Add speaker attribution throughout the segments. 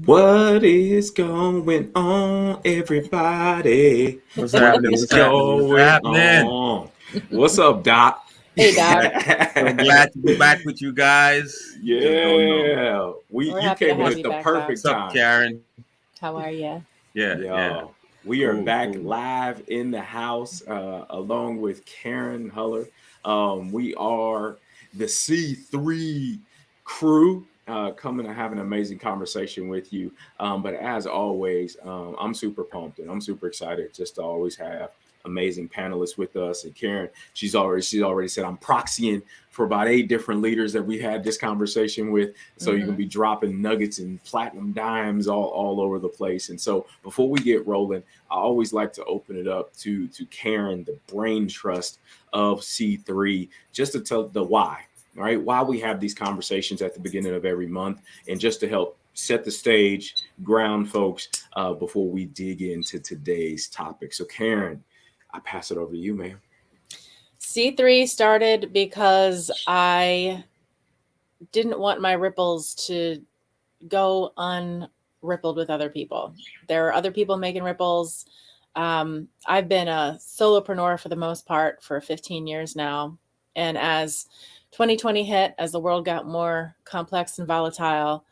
Speaker 1: What is going on, everybody?
Speaker 2: What's
Speaker 1: What
Speaker 2: happening?
Speaker 1: is
Speaker 2: What's happening? What's
Speaker 1: going
Speaker 2: happening?
Speaker 1: on? What's up, Doc?
Speaker 3: Hey, Doc.
Speaker 2: So glad to be back with you guys. You just don't know.
Speaker 1: Yeah,
Speaker 3: We're
Speaker 1: you
Speaker 3: happy to
Speaker 1: came in
Speaker 3: have
Speaker 2: What's
Speaker 1: at
Speaker 3: you
Speaker 1: the
Speaker 3: back, Doc.
Speaker 1: perfect
Speaker 2: up,
Speaker 1: time.
Speaker 2: Karen?
Speaker 3: How are you?
Speaker 2: Yeah.
Speaker 1: Yo, we are
Speaker 2: Cool,
Speaker 1: back
Speaker 2: cool.
Speaker 1: live in the house along with Karen Huller. We are the C3 crew coming to have an amazing conversation with you. But as always, I'm super pumped and I'm super excited just to always have amazing panelists with us. And Karen, she's already said I'm proxying for about 8 different leaders that we had this conversation with. So you're gonna be dropping nuggets and platinum dimes all over the place. And so before we get rolling, I always like to open it up to Karen, the brain trust of C3, just to tell the why, right? Why we have these conversations at the beginning of every month, and just to help set the stage, ground folks before we dig into today's topic. So Karen, I pass it over to you, ma'am.
Speaker 3: C3 started because I didn't want my ripples to go unrippled with other people. There are other people making ripples. I've been a solopreneur for the most part for 15 years now. And as 2020 hit, as the world got more complex and volatile,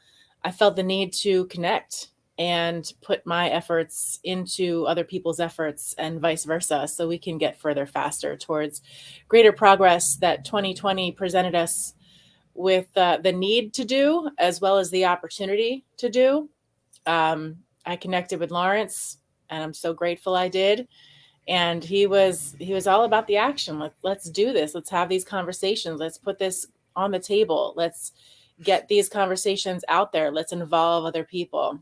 Speaker 3: I felt the need to connect and put my efforts into other people's efforts and vice versa, so we can get further faster towards greater progress that 2020 presented us with the need to do, as well as the opportunity to do. I connected with Lawrence, and I'm so grateful I did. And he was all about the action. Let's do this. Let's have these conversations. Let's put this on the table. Let's get these conversations out there. Let's involve other people.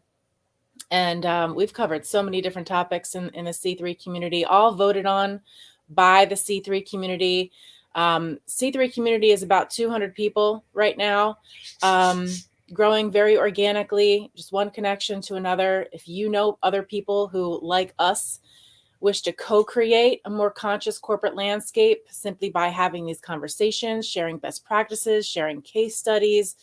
Speaker 3: And we've covered so many different topics in the C3 community, all voted on by the C3 community. C3 community is about 200 people right now, growing very organically, just one connection to another. If you know other people who, like us, wish to co-create a more conscious corporate landscape simply by having these conversations, sharing best practices, sharing case studies,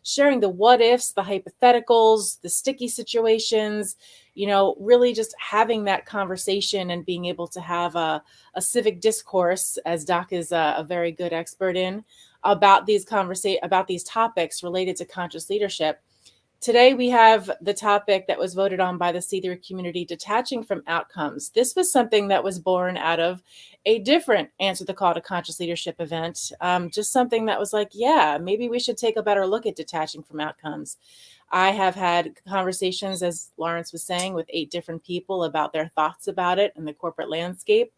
Speaker 3: sharing the what ifs, the hypotheticals, the sticky situations, really just having that conversation and being able to have a civic discourse, as Doc is a very good expert in, about these about these topics related to conscious leadership. Today, we have the topic that was voted on by the C3 community, detaching from outcomes. This was something that was born out of a different Answer the Call to Conscious Leadership event. Just something that was like, yeah, maybe we should take a better look at detaching from outcomes. I have had conversations, as Lawrence was saying, with 8 different people about their thoughts about it in the corporate landscape.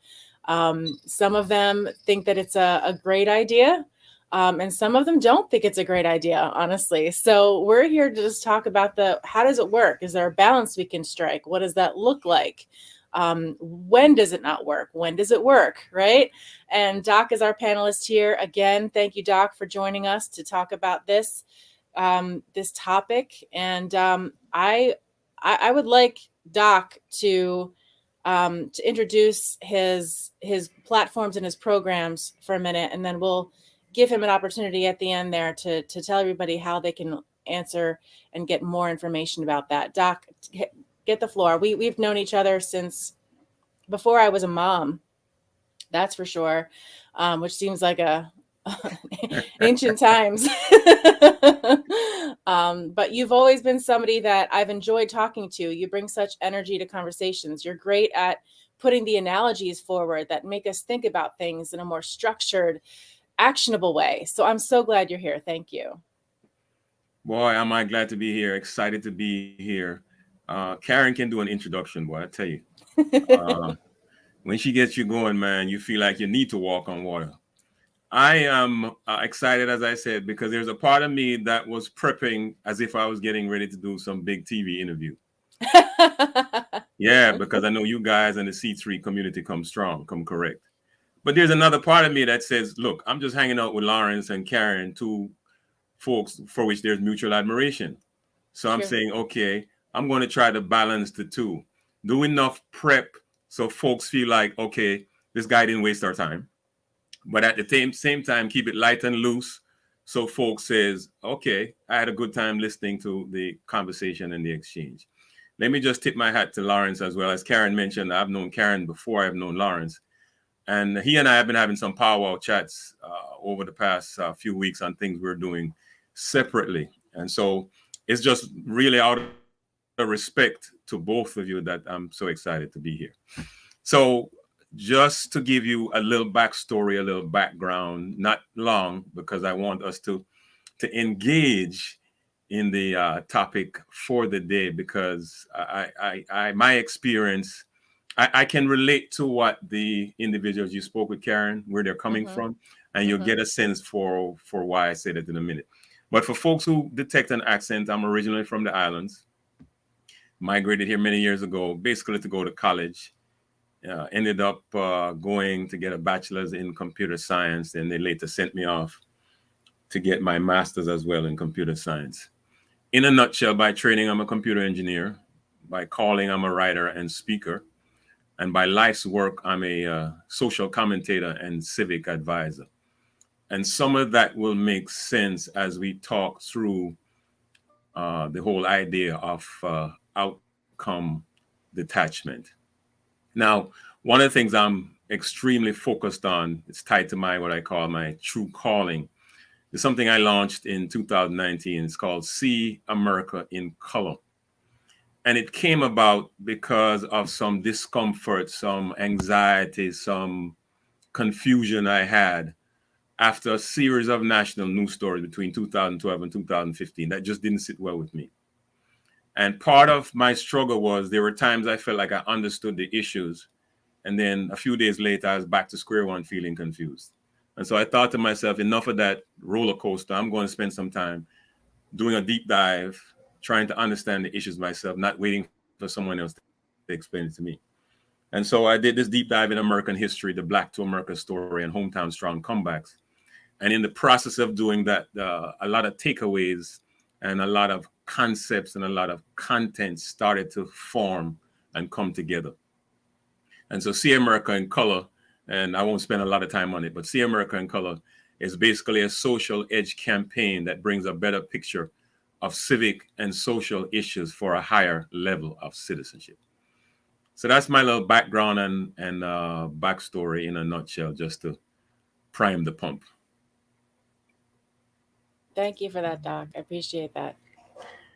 Speaker 3: Some of them think that it's a great idea. And some of them don't think it's a great idea, honestly. So we're here to just talk about how does it work? Is there a balance we can strike? What does that look like? When does it not work? When does it work? Right? And Doc is our panelist here. Again, thank you, Doc, for joining us to talk about this topic. And I would like Doc to introduce his platforms and his programs for a minute, and then we'll give him an opportunity at the end there to tell everybody how they can answer and get more information about that. Doc, get the floor. We've known each other since before I was a mom, that's for sure, which seems like a ancient times. But you've always been somebody that I've enjoyed talking to. You bring such energy to conversations. You're great at putting the analogies forward that make us think about things in a more structured, actionable way. So I'm so glad you're here. Thank you.
Speaker 2: Boy, am I glad to be here. Excited to be here. Karen can do an introduction, boy. I tell you, when she gets you going, man, you feel like you need to walk on water. I am excited, as I said, because there's a part of me that was prepping as if I was getting ready to do some big TV interview. Yeah, because I know you guys and the C3 community come strong, come correct. But there's another part of me that says, look, I'm just hanging out with Lawrence and Karen, 2 folks for which there's mutual admiration. So I'm saying, okay, I'm going to try to balance the two. Do enough prep so folks feel like, okay, this guy didn't waste our time. But at the same time, keep it light and loose So folks says, okay, I had a good time listening to the conversation and the exchange. Let me just tip my hat to Lawrence as well. As Karen mentioned, I've known Karen before I've known Lawrence. And he and I have been having some powwow chats over the past few weeks on things we're doing separately. And so it's just really out of respect to both of you that I'm so excited to be here. So just to give you a little backstory, a little background, not long, because I want us to engage in the topic for the day, because I my experience, I can relate to what the individuals you spoke with, Karen, where they're coming from, and you'll get a sense for why I said it in a minute. But for folks who detect an accent, I'm originally from the islands, migrated here many years ago, basically to go to college. Ended up going to get a bachelor's in computer science, and they later sent me off to get my master's as well in computer science. In a nutshell, by training, I'm a computer engineer. By calling, I'm a writer and speaker. And by life's work, I'm a social commentator and civic advisor. And some of that will make sense as we talk through the whole idea of outcome detachment. Now, one of the things I'm extremely focused on, it's tied to my what I call my true calling. It's something I launched in 2019. It's called See America in Color. And it came about because of some discomfort, some anxiety, some confusion I had after a series of national news stories between 2012 and 2015 that just didn't sit well with me. And part of my struggle was there were times I felt like I understood the issues. And then a few days later, I was back to square one feeling confused. And so I thought to myself, enough of that roller coaster. I'm going to spend some time doing a deep dive, trying to understand the issues myself, not waiting for someone else to explain it to me. And so I did this deep dive in American history, the Black to America story, and hometown strong comebacks. And in the process of doing that, a lot of takeaways and a lot of concepts and a lot of content started to form and come together. And so See America in Color, and I won't spend a lot of time on it, but See America in Color is basically a social edge campaign that brings a better picture of civic and social issues for a higher level of citizenship. So that's my little background and backstory in a nutshell, just to prime the pump.
Speaker 3: Thank you for that, Doc. I appreciate that.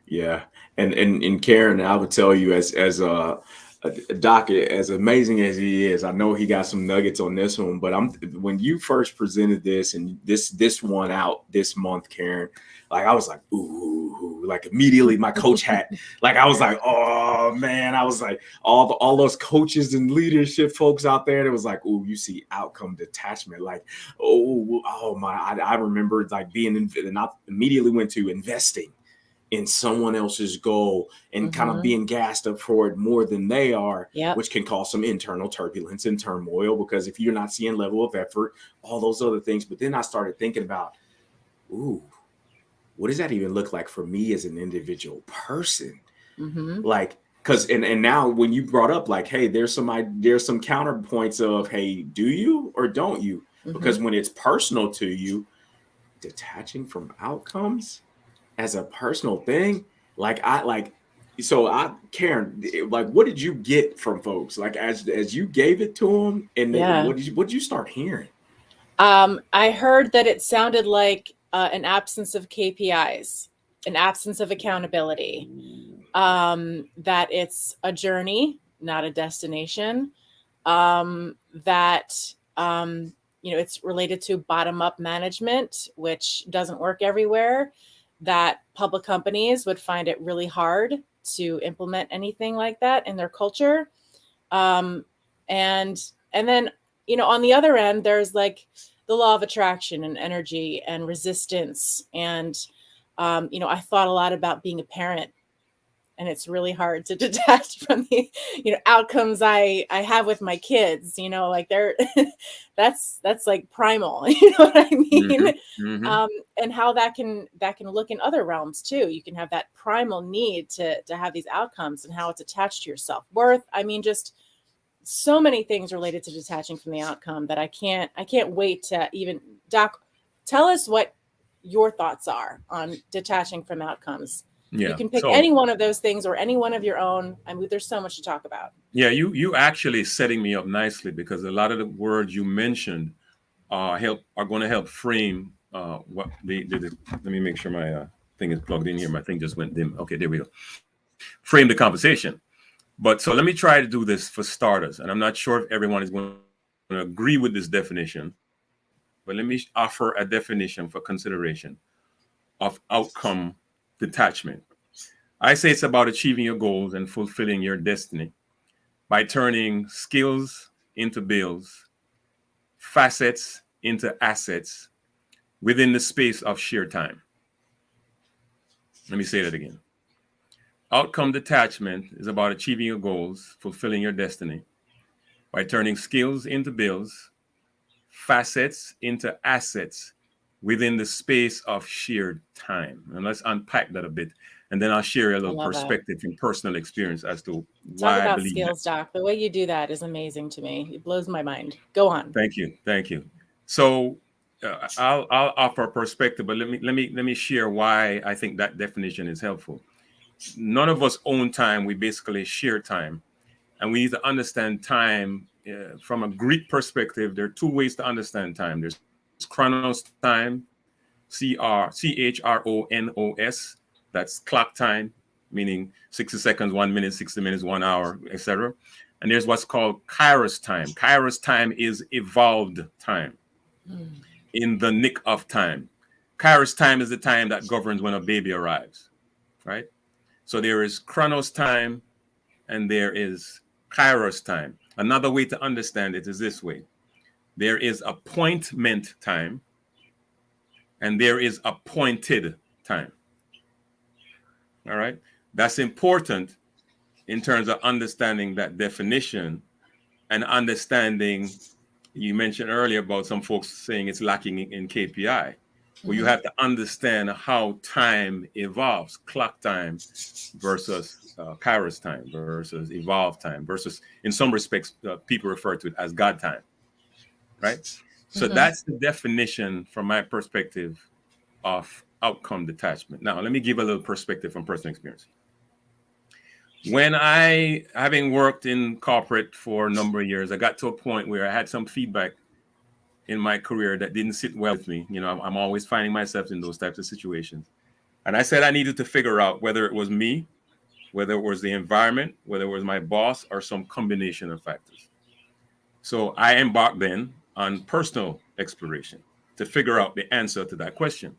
Speaker 1: Yeah, and Karen, I would tell you as a Doc, as amazing as he is, I know he got some nuggets on this one. But when you first presented this and this one out this month, Karen, like I was like, ooh, like immediately my coach hat, like I was like, oh man, I was like all those coaches and leadership folks out there that was like, ooh, you see outcome detachment, like oh my, I remember like being and I immediately went to investing in someone else's goal and kind of being gassed up for it more than they are, which can cause some internal turbulence and turmoil, because if you're not seeing level of effort, all those other things. But then I started thinking about, ooh, what does that even look like for me as an individual person? Like, because and now when you brought up like, hey, there's some counterpoints of, hey, do you or don't you? Because when it's personal to you, detaching from outcomes as a personal thing, Karen, like, what did you get from folks, like as you gave it to them, and what did you start hearing?
Speaker 3: I heard that it sounded like an absence of KPIs, an absence of accountability, that it's a journey, not a destination, that it's related to bottom-up management, which doesn't work everywhere, that public companies would find it really hard to implement anything like that in their culture. And then, on the other end, there's like the law of attraction and energy and resistance. And, I thought a lot about being a parent, and it's really hard to detach from the, outcomes I have with my kids, like they're, that's like primal, you know what I mean? And how that can look in other realms too. You can have that primal need to have these outcomes, and how it's attached to your self-worth. I mean, just so many things related to detaching from the outcome that I can't wait to even, Doc, tell us what your thoughts are on detaching from outcomes.
Speaker 2: Yeah.
Speaker 3: You can pick
Speaker 2: So
Speaker 3: any one of those things or any one of your own. I mean, there's so much to talk about.
Speaker 2: yeah, you actually setting me up nicely, because a lot of the words you mentioned are going to help frame what let me make sure my thing is plugged in here. My thing just went dim. Okay, there we go. Frame the conversation. But so let me try to do this for starters, and I'm not sure if everyone is going to agree with this definition, but let me offer a definition for consideration of outcome detachment. I say it's about achieving your goals and fulfilling your destiny by turning skills into bills, facets into assets within the space of sheer time. Let me say that again. Outcome detachment is about achieving your goals, fulfilling your destiny by turning skills into bills, facets into assets within the space of shared time. And let's unpack that a bit. And then I'll share a
Speaker 3: I
Speaker 2: little
Speaker 3: love that.
Speaker 2: perspective from personal experience as to
Speaker 3: Talk
Speaker 2: why I
Speaker 3: about
Speaker 2: believe that.
Speaker 3: skills, Doc. The way you do that is amazing to me. It blows my mind. Go on.
Speaker 2: Thank you. Thank you. So I'll offer a perspective, but let me share why I think that definition is helpful. None of us own time. We basically share time. And we need to understand time from a Greek perspective. There are two ways to understand time. There's chronos time, Chronos. That's clock time, meaning 60 seconds, 1 minute, 60 minutes, 1 hour, etc. And there's what's called Kairos time. Kairos time is evolved time,
Speaker 3: Mm.
Speaker 2: in the nick of time. Kairos time is the time that governs when a baby arrives, right? So there is Chronos time and there is Kairos time. Another way to understand it is this way: there is appointment time and there is appointed time. All right. That's important in terms of understanding that definition and understanding. You mentioned earlier about some folks saying it's lacking in KPI. Well, you
Speaker 3: Mhm.
Speaker 2: have to understand how time evolves, clock time versus Kairos time versus evolved time versus, in some respects, people refer to it as God time, right? So
Speaker 3: Mhm.
Speaker 2: that's the definition from my perspective of outcome detachment. Now, let me give a little perspective from personal experience. When I, having worked in corporate for a number of years, I got to a point where I had some feedback in my career that didn't sit well with me. You know, I'm always finding myself in those types of situations. And I said I needed to figure out whether it was me, whether it was the environment, whether it was my boss, or some combination of factors. So I embarked then on personal exploration to figure out the answer to that question.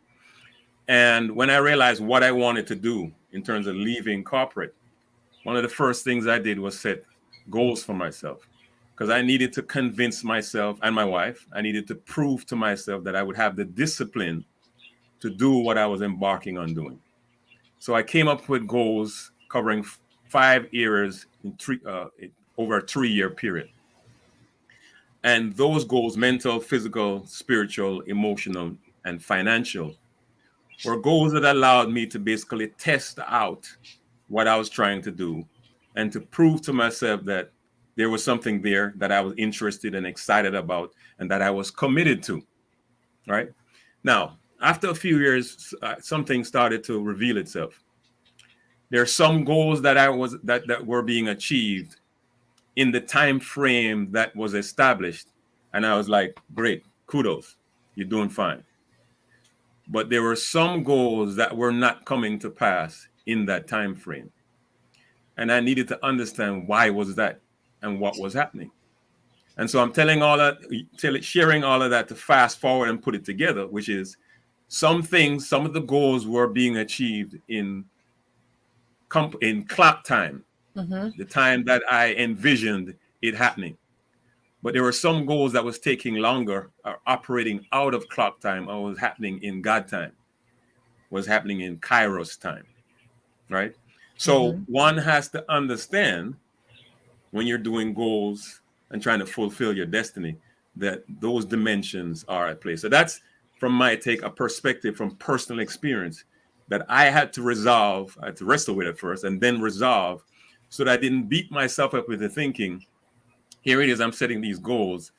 Speaker 2: And when I realized what I wanted to do in terms of leaving corporate, one of the first things I did was set goals for myself, because I needed to convince myself and my wife, I needed to prove to myself that I would have the discipline to do what I was embarking on doing. So I came up with goals covering 5 years over a 3 year period. And those goals, mental, physical, spiritual, emotional, and financial, were goals that allowed me to basically test out what I was trying to do and to prove to myself that there was something there that I was interested and excited about and that I was committed to. Right now, after a few years, something started to reveal itself. There are some goals that were being achieved in the time frame that was established, and I was like, great, kudos, you're doing fine. But there were some goals that were not coming to pass in that time frame, and I needed to understand why was that and what was happening. And so I'm sharing all of that to fast forward and put it together, which is some of the goals were being achieved in clock time,
Speaker 3: Mhm.
Speaker 2: the time that I envisioned it happening. But there were some goals that was taking longer, or operating out of clock time, or was happening in God time, was happening in Kairos time, right? So
Speaker 3: Mhm.
Speaker 2: one has to understand when you're doing goals and trying to fulfill your destiny that those dimensions are at play. So that's, from my take, a perspective from personal experience that I had to resolve. I had to wrestle with it first and then resolve, so that I didn't beat myself up with the thinking, here it is, I'm setting these goals,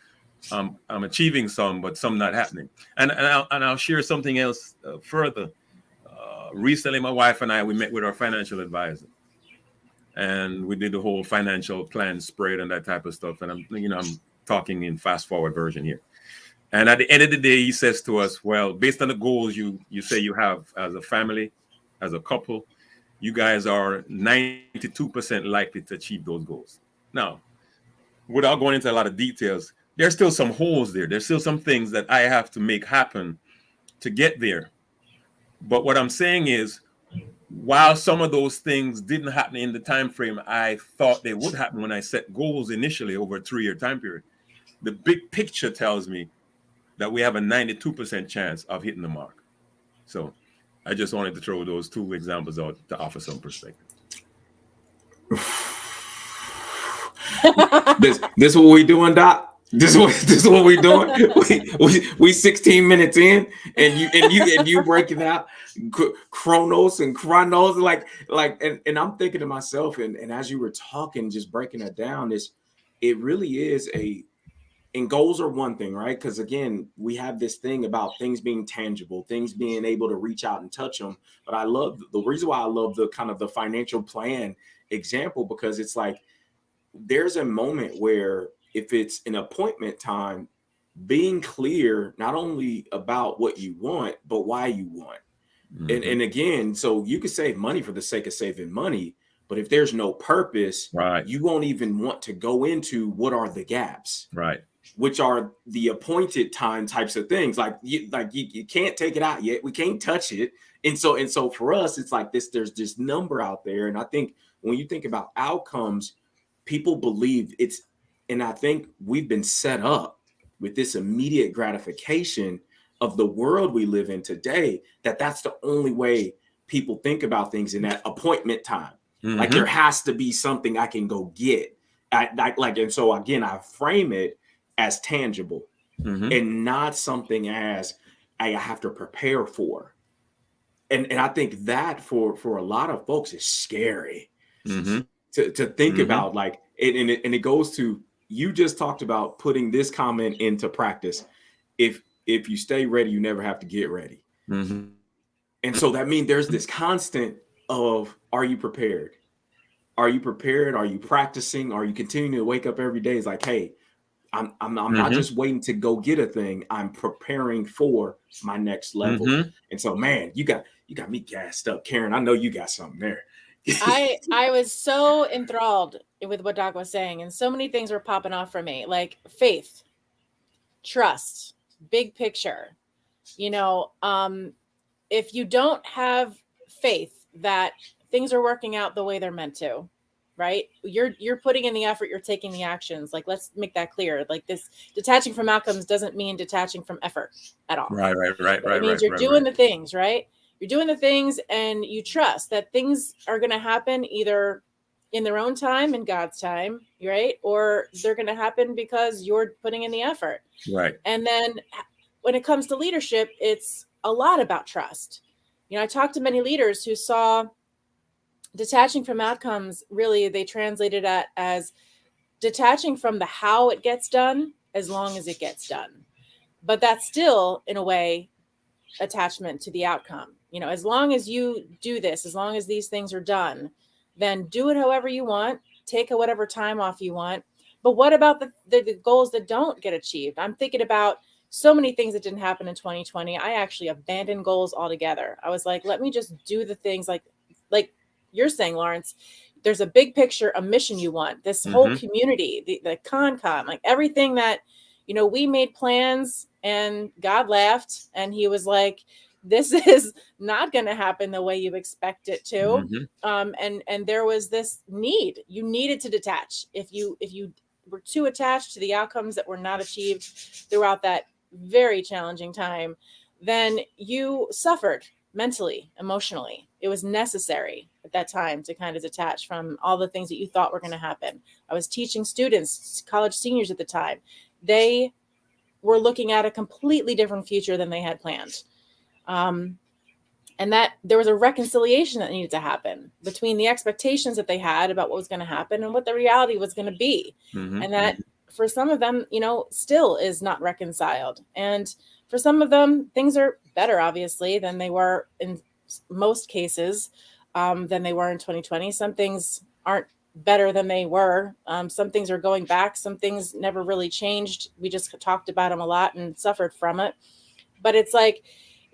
Speaker 2: I'm achieving some, but some not happening. And I'll share something else further. Recently, my wife and I, we met with our financial advisor, and we did the whole financial plan spread and that type of stuff. And I'm talking in fast forward version here. And at the end of the day, he says to us, well, based on the goals you say you have as a family, as a couple, you guys are 92% likely to achieve those goals. Now, without going into a lot of details, there's still some holes there. There's still some things that I have to make happen to get there. But what I'm saying is, while some of those things didn't happen in the time frame I thought they would happen when I set goals initially over a 3-year time period, the big picture tells me that we have a 92% chance of hitting the mark. So I just wanted to throw those 2 examples out to offer some perspective.
Speaker 1: This is what we doing, Doc. This is what we doing. We 16 minutes in, and you breaking out chronos, and I'm thinking to myself, and as you were talking, just breaking it down, it really is and goals are one thing, right? Because again, we have this thing about things being tangible, things being able to reach out and touch them. But I love the reason why I love the kind of the financial plan example, because it's like there's a moment where if it's an appointment time, being clear not only about what you want, but why you want. And again, so you could save money for the sake of saving money, but if there's no purpose,
Speaker 2: right,
Speaker 1: you won't even want to go into what are the gaps,
Speaker 2: right,
Speaker 1: which are the appointed time types of things. Like you can't take it out yet. We can't touch it. And so for us, it's like there's this number out there. And I think when you think about outcomes, people believe it's, and I think we've been set up with this immediate gratification of the world we live in today, that's the only way people think about things in that appointment time. Like there has to be something I can go get. And so again, I frame it as tangible and not something as I have to prepare for. And I think that for a lot of folks is scary to think about, like, and it goes to, you just talked about putting this comment into practice. If you stay ready, you never have to get ready. And so that means there's this constant of, are you prepared? Are you prepared? Are you practicing? Are you continuing to wake up every day? It's like, hey, I'm not just waiting to go get a thing. I'm preparing for my next level. And so, man, you got me gassed up, Karen. I know you got something there.
Speaker 3: I was so enthralled with what Doc was saying, and so many things were popping off for me, like faith, trust, big picture. If you don't have faith that things are working out the way they're meant to, right? You're putting in the effort, you're taking the actions. Like, let's make that clear. Like, this detaching from outcomes doesn't mean detaching from effort at all.
Speaker 2: Right.
Speaker 3: It means you're doing the things, right? You're doing the things, and you trust that things are going to happen either in their own time, in God's time, right? Or they're going to happen because you're putting in the effort.
Speaker 2: Right.
Speaker 3: And then when it comes to leadership, it's a lot about trust. I talked to many leaders who saw detaching from outcomes, really, they translated that as detaching from the how it gets done as long as it gets done. But that's still, in a way, attachment to the outcome. As long as you do this, as long as these things are done, then do it however you want, take whatever time off you want. But what about the goals that don't get achieved? I'm thinking about so many things that didn't happen in 2020. I actually abandoned goals altogether. I was like, let me just do the things like you're saying, Lawrence. There's a big picture, a mission you want, this whole community, the con, like everything that, we made plans, and God laughed, and he was like, this is not going to happen the way you expect it to. And there was this need. You needed to detach. If you were too attached to the outcomes that were not achieved throughout that very challenging time, then you suffered mentally, emotionally. It was necessary at that time to kind of detach from all the things that you thought were going to happen. I was teaching students, college seniors at the time. They were looking at a completely different future than they had planned. And that there was a reconciliation that needed to happen between the expectations that they had about what was going to happen and what the reality was going to be. And that for some of them, you know, still is not reconciled. And for some of them, things are better, obviously, than they were in most cases, than they were in 2020. Some things aren't better than they were. Some things are going back. Some things never really changed. We just talked about them a lot and suffered from it. But it's like,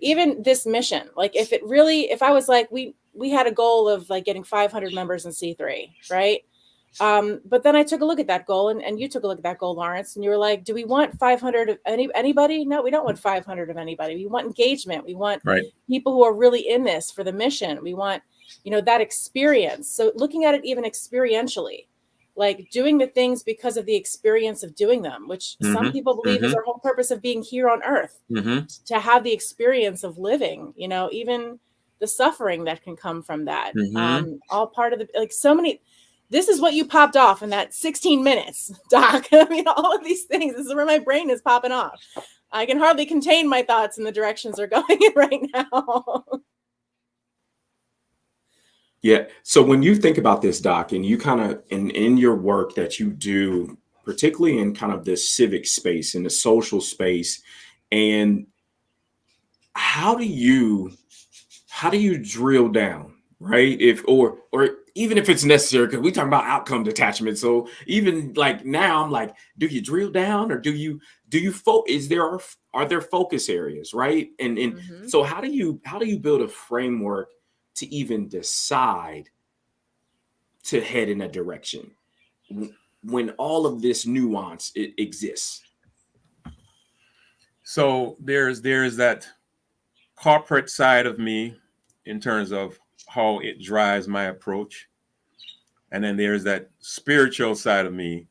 Speaker 3: even this mission, like if I was like, we had a goal of like getting 500 members in C3, right? But then I took a look at that goal, and you took a look at that goal, Lawrence, and you were like, do we want 500 of anybody? No, we don't want 500 of anybody. We want engagement. We want
Speaker 2: Right.
Speaker 3: people who are really in this for the mission. We want, you know, that experience. So looking at it even experientially, like doing the things because of the experience of doing them, which some people believe is our whole purpose of being here on earth, to have the experience of living, you know, even the suffering that can come from that. All part of the, like, so many. This is what you popped off in that 16 minutes, Doc. I mean, all of these things, this is where my brain is popping off. I can hardly contain my thoughts in the directions they're going in right now.
Speaker 1: Yeah. So when you think about this, Doc, and you kind of in your work that you do, particularly in kind of this civic space, in the social space, and how do you drill down, right? If or even if it's necessary, because we talk about outcome detachment. So even like now, I'm like, do you drill down, or do you are there focus areas, right? And so how do you build a framework to even decide to head in a direction when all of this nuance exists?
Speaker 2: So there's that corporate side of me in terms of how it drives my approach. And then there's that spiritual side of me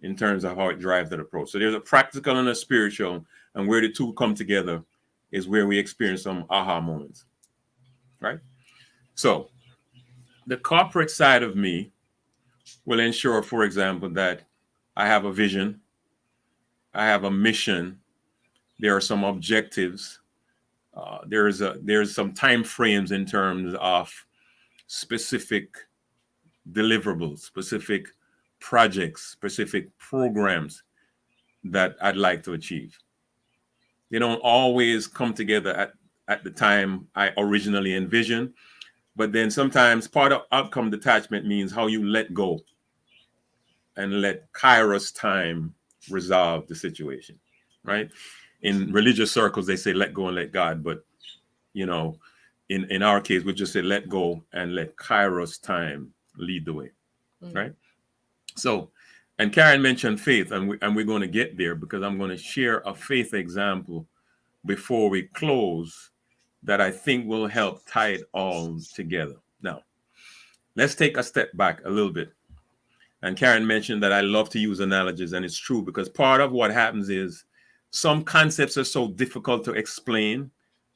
Speaker 2: in terms of how it drives that approach. So there's a practical and a spiritual, and where the two come together is where we experience some aha moments, right? So the corporate side of me will ensure, for example, that I have a vision, I have a mission, there are some objectives, there's some time frames in terms of specific deliverables, specific projects, specific programs that I'd like to achieve. They don't always come together at the time I originally envisioned, but then sometimes part of outcome detachment means how you let go and let Kairos time resolve the situation, right? In religious circles, they say let go and let God, but you know, in our case, we just say let go and let Kairos time lead the way, right? So, and Karen mentioned faith, and we're going to get there because I'm going to share a faith example before we close that I think will help tie it all together. Now, let's take a step back a little bit. And Karen mentioned that I love to use analogies, and it's true because part of what happens is some concepts are so difficult to explain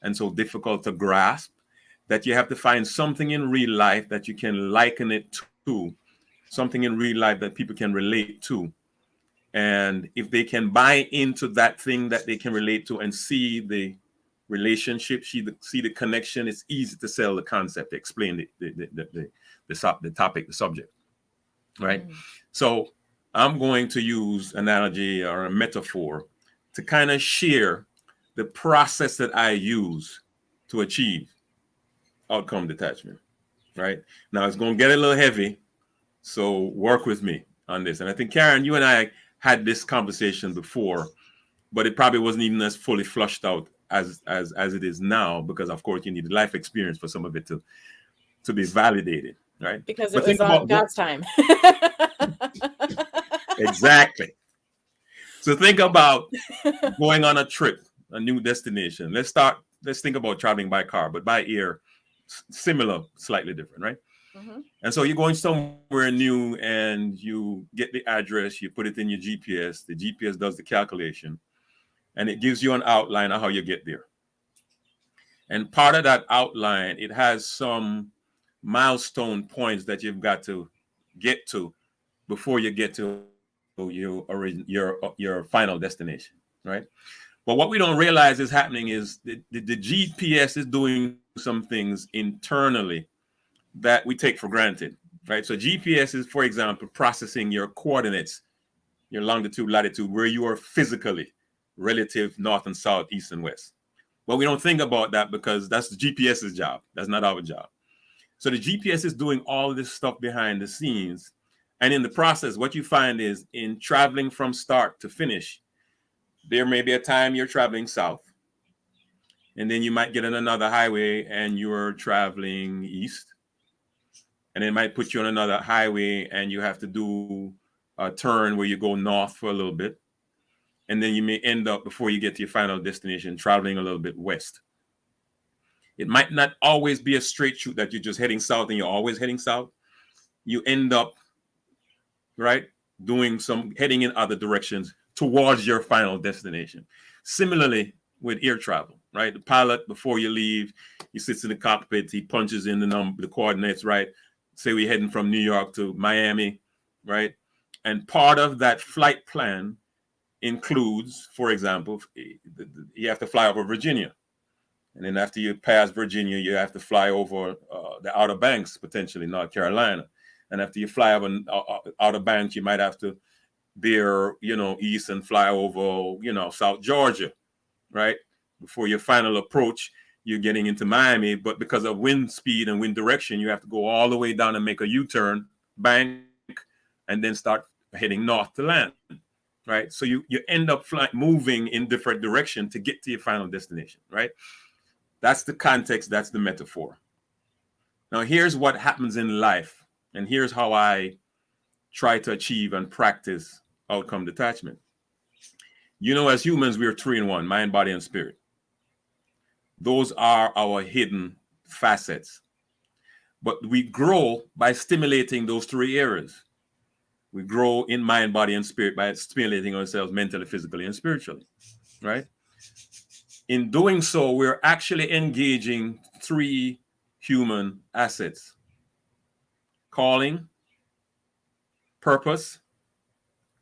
Speaker 2: and so difficult to grasp that you have to find something in real life that you can liken it to, something in real life that people can relate to. And if they can buy into that thing that they can relate to and see the relationship, see the connection, it's easy to sell the concept, explain the topic, the subject, right? So I'm going to use analogy or a metaphor to kind of share the process that I use to achieve outcome detachment, right? Now it's going to get a little heavy, so work with me on this. And I think, Karen, you and I had this conversation before, but it probably wasn't even as fully flushed out as it is now, because of course you need life experience for some of it to be validated, right?
Speaker 3: Because
Speaker 2: but
Speaker 3: it was on God's time.
Speaker 2: Exactly. So think about going on a trip, a new destination. Let's think about traveling by car, but by air, similar, slightly different, right? And so you're going somewhere new and you get the address, you put it in your GPS, the GPS does the calculation, and it gives you an outline of how you get there. And part of that outline, it has some milestone points that you've got to get to before you get to your final destination, right? But what we don't realize is happening is the GPS is doing some things internally that we take for granted, right? So GPS is, for example, processing your coordinates your longitude, latitude, where you are physically relative north and south, east and west. But we don't think about that because that's the GPS's job. That's not our job. So the GPS is doing all this stuff behind the scenes. And in the process, what you find is in traveling from start to finish, there may be a time you're traveling south, and then you might get on another highway and you're traveling east. And it might put you on another highway and you have to do a turn where you go north for a little bit. And then you may end up, before you get to your final destination, traveling a little bit west. It might not always be a straight shoot that you're just heading south and you're always heading south. You end up, right, doing some heading in other directions towards your final destination. Similarly with air travel, right? The pilot, before you leave, he sits in the cockpit, he punches in the coordinates, right? Say we're heading from New York to Miami, right? And part of that flight plan includes, for example, you have to fly over Virginia. And then after you pass Virginia, you have to fly over the Outer Banks, potentially North Carolina. And after you fly over Outer Banks, you might have to veer, east and fly over, South Georgia, right? Before your final approach, you're getting into Miami. But because of wind speed and wind direction, you have to go all the way down and make a U-turn, bank, and then start heading north to land, right? So you end up moving in different direction to get to your final destination, right? That's the context. That's the metaphor. Now, here's what happens in life. And here's how I try to achieve and practice outcome detachment. As humans, we are 3 in 1, mind, body, and spirit. Those are our hidden facets. But we grow by stimulating those 3 areas. We grow in mind, body, and spirit by stimulating ourselves mentally, physically, and spiritually, right? In doing so, we're actually engaging 3 human assets: calling, purpose,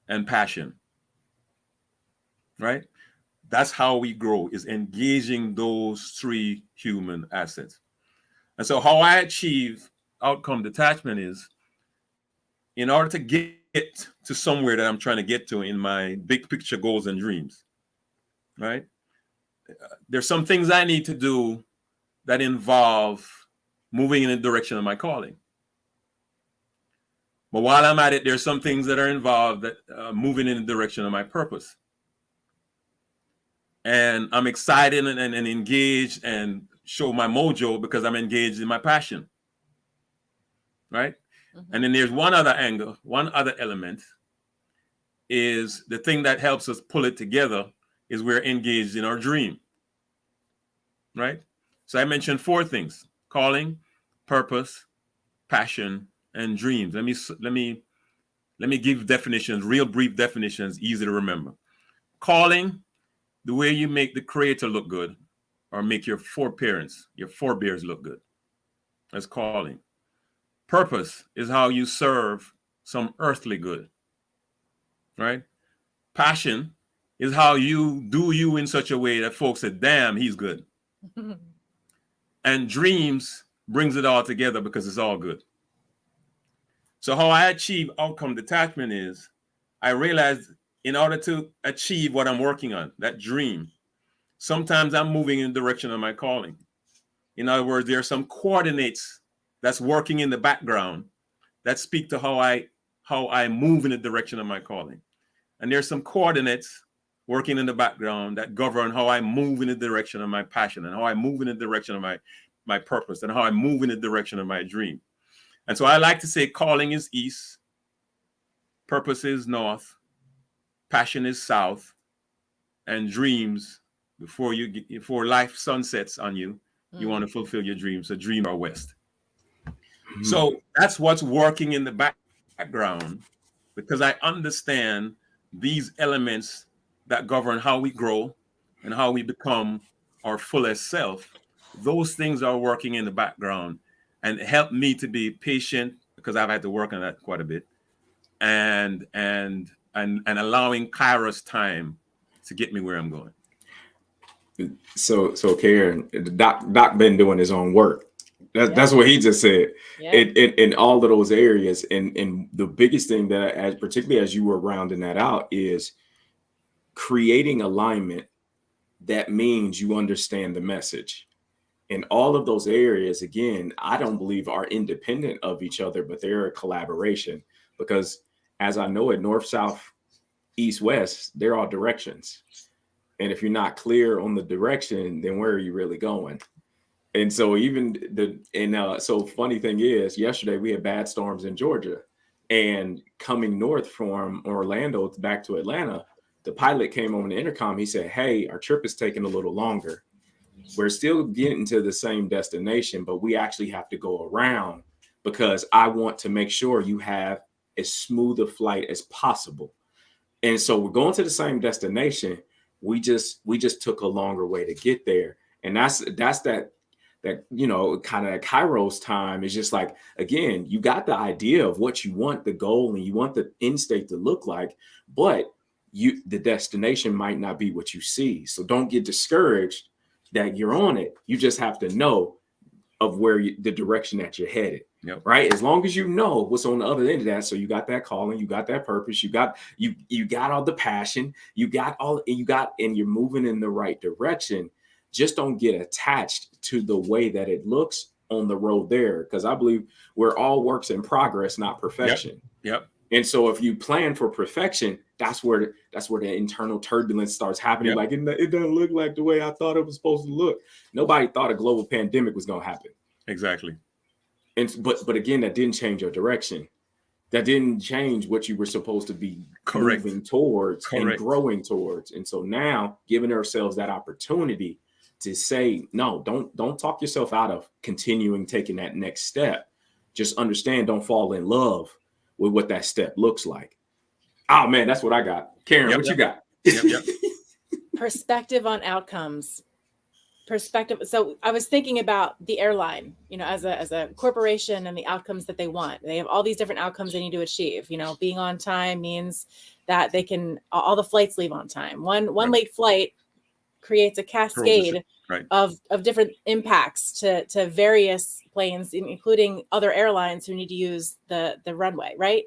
Speaker 2: and passion, right? That's how we grow, is engaging those 3 human assets. And so how I achieve outcome detachment is, in order to get to somewhere that I'm trying to get to in my big picture goals and dreams, right? There's some things I need to do that involve moving in the direction of my calling. But while I'm at it, there's some things that are involved that moving in the direction of my purpose. And I'm excited and engaged and show my mojo because I'm engaged in my passion, right? Mm-hmm. And then there's one other angle, one other element is the thing that helps us pull it together is we're engaged in our dream, right? So I mentioned 4 things: calling, purpose, passion, and dreams. Let me give definitions, real brief definitions, easy to remember. Calling, the way you make the creator look good or make your forebears look good. That's calling. Purpose is how you serve some earthly good, right? Passion is how you do you in such a way that folks say, damn, he's good. And dreams brings it all together because it's all good. So how I achieve outcome detachment is, I realized in order to achieve what I'm working on, that dream, sometimes I'm moving in the direction of my calling. In other words, there are some coordinates that's working in the background that speak to how I move in the direction of my calling. And there's some coordinates working in the background that govern how I move in the direction of my passion and how I move in the direction of my purpose and how I move in the direction of my dream. And so I like to say calling is east, purpose is north, passion is south, and dreams, before life sunsets on you, you want to fulfill your dreams. So dreams are west. Mm-hmm. So that's what's working in the background, because I understand these elements that govern how we grow and how we become our fullest self. Those things are working in the background and help me to be patient, because I've had to work on that quite a bit, and allowing Kairos time to get me where I'm going.
Speaker 1: So Karen, Doc been doing his own work. That's what he just said.
Speaker 3: Yeah.
Speaker 1: In all of those areas, and the biggest thing that, as particularly as you were rounding that out, is creating alignment. That means you understand the message. In all of those areas, again, I don't believe are independent of each other, but they're a collaboration. Because as I know it, north, south, east, west, they're all directions. And if you're not clear on the direction, then where are you really going? And so even so funny thing is, yesterday we had bad storms in Georgia, and coming north from Orlando back to Atlanta, the pilot came on the intercom. He said, "Hey, our trip is taking a little longer. We're still getting to the same destination, but we actually have to go around because I want to make sure you have as smooth a flight as possible." And so we're going to the same destination. We just took a longer way to get there. And that's that kind of Kairos time is just like, again, you got the idea of what you want, the goal, and you want the end state to look like, but the destination might not be what you see. So don't get discouraged that you're on it. You just have to know of the direction that you're headed.
Speaker 2: Yep.
Speaker 1: Right. As long as you know what's on the other end of that. So you got that calling, you got that purpose, you got all the passion, and you're moving in the right direction. Just don't get attached to the way that it looks on the road there. Because I believe we're all works in progress, not perfection.
Speaker 2: Yep.
Speaker 1: And so if you plan for perfection, that's where the internal turbulence starts happening.
Speaker 2: Yep.
Speaker 1: Like it doesn't look like the way I thought it was supposed to look. Nobody thought a global pandemic was going to happen.
Speaker 2: Exactly.
Speaker 1: But again, that didn't change your direction. That didn't change what you were supposed to be moving towards and growing towards. And so now, giving ourselves that opportunity to say, no, don't talk yourself out of continuing taking that next step. Just understand, don't fall in love with what that step looks like. Oh man, that's what I got. Karen, what you got?
Speaker 2: Yep.
Speaker 3: Perspective on outcomes. Perspective. So I was thinking about the airline, as a corporation and the outcomes that they want. They have all these different outcomes they need to achieve. Being on time means that they can, all the flights leave on time. One late flight creates a cascade of different impacts to various planes, including other airlines who need to use the runway, right?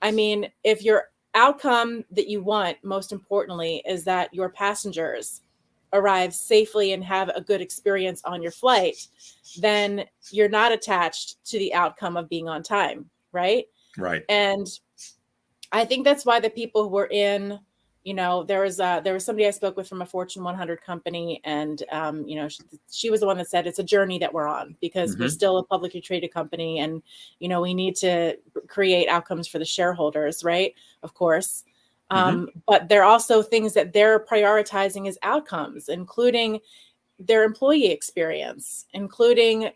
Speaker 3: I mean, if your outcome that you want, most importantly, is that your passengers arrive safely and have a good experience on your flight, then you're not attached to the outcome of being on time, right?
Speaker 2: Right.
Speaker 3: And I think that's why the people who were in, there was somebody I spoke with from a Fortune 100 company, and she was the one that said it's a journey that we're on because we're still a publicly traded company, and we need to create outcomes for the shareholders, right? Of course. But there are also things that they're prioritizing as outcomes, including their employee experience, including,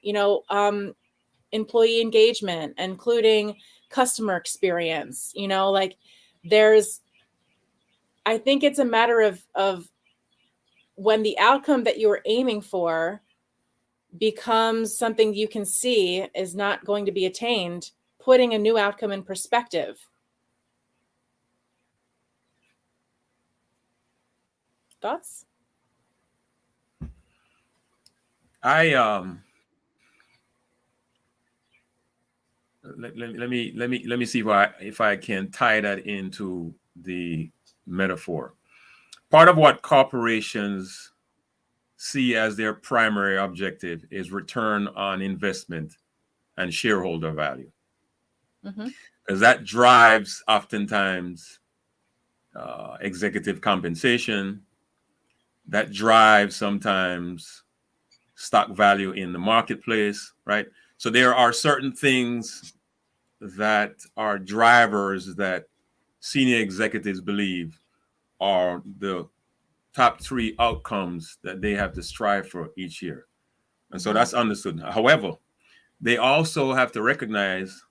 Speaker 3: employee engagement, including customer experience, I think it's a matter of when the outcome that you are aiming for becomes something you can see is not going to be attained, putting a new outcome in perspective. Thoughts?
Speaker 2: Let me see if I can tie that into the metaphor. Part of what corporations see as their primary objective is return on investment and shareholder value, because that drives oftentimes executive compensation. That drives sometimes stock value in the marketplace, right? So there are certain things that are drivers that senior executives believe are the top 3 outcomes that they have to strive for each year. And so that's understood. However, they also have to recognize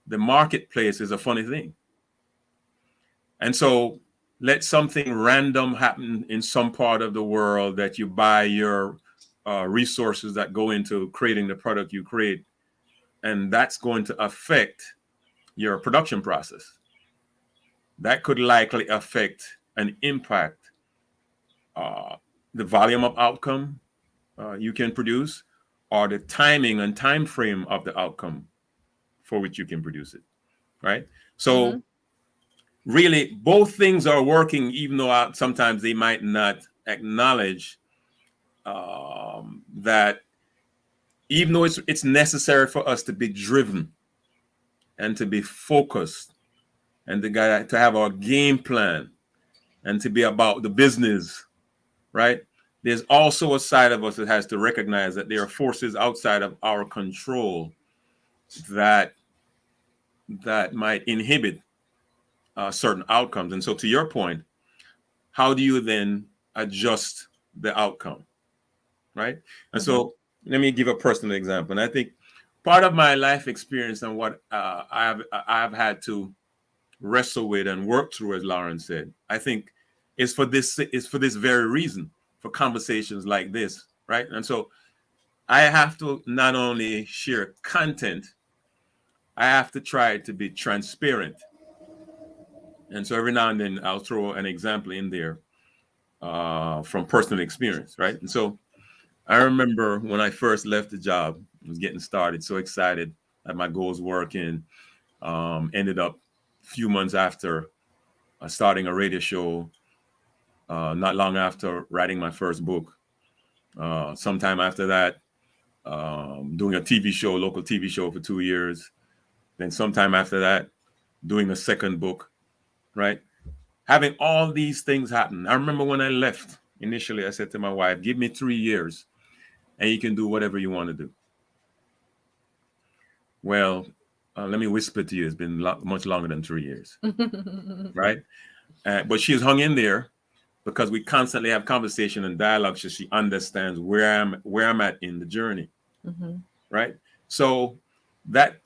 Speaker 2: the marketplace is a funny thing. And so let something random happen in some part of the world that you buy your resources that go into creating the product you create, and that's going to affect your production process. That could likely affect and impact the volume of outcome you can produce, or the timing and time frame of the outcome for which you can produce it, right? So really, both things are working, even though sometimes they might not acknowledge that. Even though it's necessary for us to be driven and to be focused and to have our game plan and to be about the business, right? There's also a side of us that has to recognize that there are forces outside of our control that might inhibit certain outcomes. And so, to your point, how do you then adjust the outcome, right? And so, let me give a personal example. And I think part of my life experience and what I've had to wrestle with and work through, as Lauren said, I think is for this very reason, for conversations like this, right? And so I have to not only share content, I have to try to be transparent. And so every now and then I'll throw an example in there from personal experience, right? And so I remember when I first left the job, I was getting started, so excited that my goals working. Ended up a few months after starting a radio show, not long after writing my first book. Sometime after that, doing a TV show, local TV show for 2 years. Then sometime after that, doing a second book, right? Having all these things happen. I remember when I left, initially I said to my wife, give me 3 years and you can do whatever you want to do. Well, let me whisper to you, it's been much longer than 3 years, right? But she's hung in there because we constantly have conversation and dialogue, so she understands where I'm at in the journey, right? So that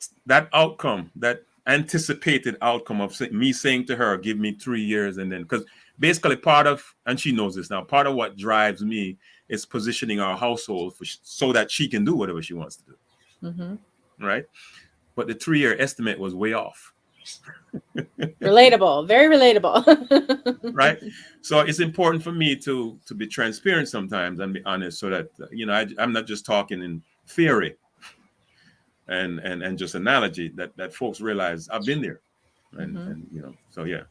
Speaker 2: outcome, that anticipated outcome of me saying to her, give me 3 years, and then, because basically part of, and she knows this now, part of what drives me is positioning our household so that she can do whatever she wants to do, right? But the 3-year estimate was way off.
Speaker 3: Relatable, very relatable.
Speaker 2: Right? So it's important for me to be transparent sometimes and be honest, so that I'm not just talking in theory and just analogy, that folks realize I've been there, and so yeah.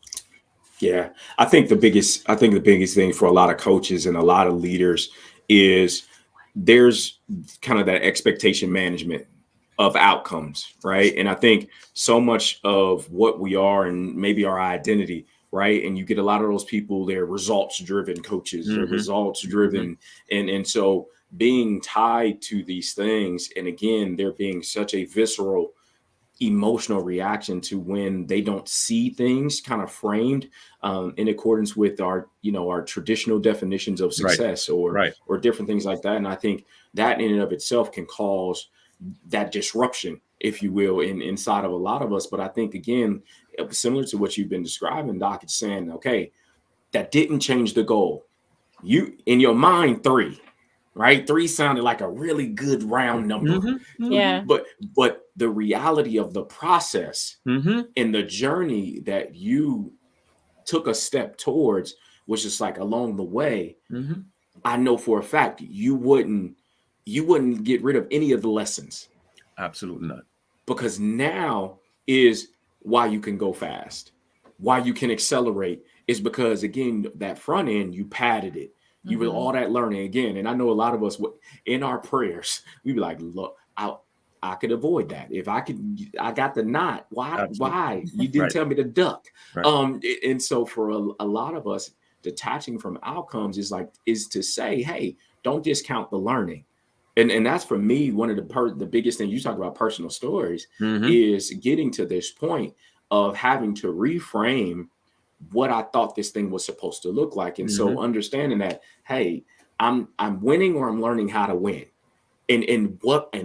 Speaker 1: Yeah, I think the biggest thing for a lot of coaches and a lot of leaders is there's kind of that expectation management of outcomes, right? And I think so much of what we are and maybe our identity, right? And you get a lot of those people, they're results driven coaches, they're results driven. And so being tied to these things, and again, there being such a visceral emotional reaction to when they don't see things kind of framed in accordance with our traditional definitions of success, or different things like that. And I think that in and of itself can cause that disruption, if you will, inside of a lot of us. But I think, again, similar to what you've been describing, Doc, it's saying, okay, that didn't change the goal. You, in your mind, 3, right? 3 sounded like a really good round number.
Speaker 3: Yeah.
Speaker 1: But the reality of the process and the journey that you took a step towards was just like, along the way, I know for a fact you wouldn't get rid of any of the lessons.
Speaker 2: Absolutely not.
Speaker 1: Because now is why you can go fast, why you can accelerate, is because, again, that front end, you padded it. You with all that learning again. And I know a lot of us in our prayers, we be like, look, I could avoid that. If I got the knot. Why? You didn't tell me to duck. And so for a lot of us, detaching from outcomes is to say, hey, don't discount the learning. And that's, for me, one of the biggest things. You talk about personal stories, is getting to this point of having to reframe what I thought this thing was supposed to look like. And so understanding that, hey, I'm winning, or I'm learning how to win, and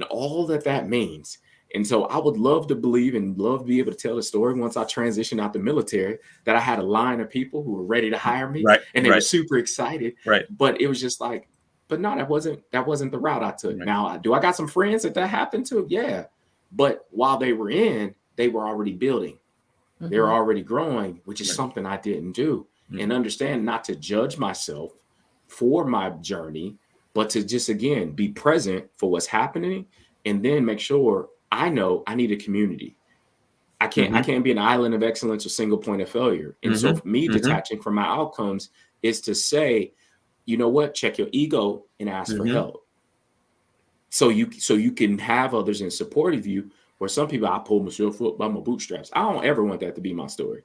Speaker 1: all that means. And so I would love to believe and love to be able to tell the story once I transitioned out the military, that I had a line of people who were ready to hire me, and they were super excited. But it was just like, but no, that wasn't the route I took. Now, I got some friends that happened to, yeah. But while they were already building. They're already growing, which is something I didn't do. And understand not to judge myself for my journey, but to just, again, be present for what's happening, and then make sure I know I need a community. I can't be an island of excellence or single point of failure. And so for me, detaching from my outcomes is to say, you know what, check your ego and ask for help. So you can have others in support of you. Where some people, I pull myself up by my bootstraps. I don't ever want that to be my story.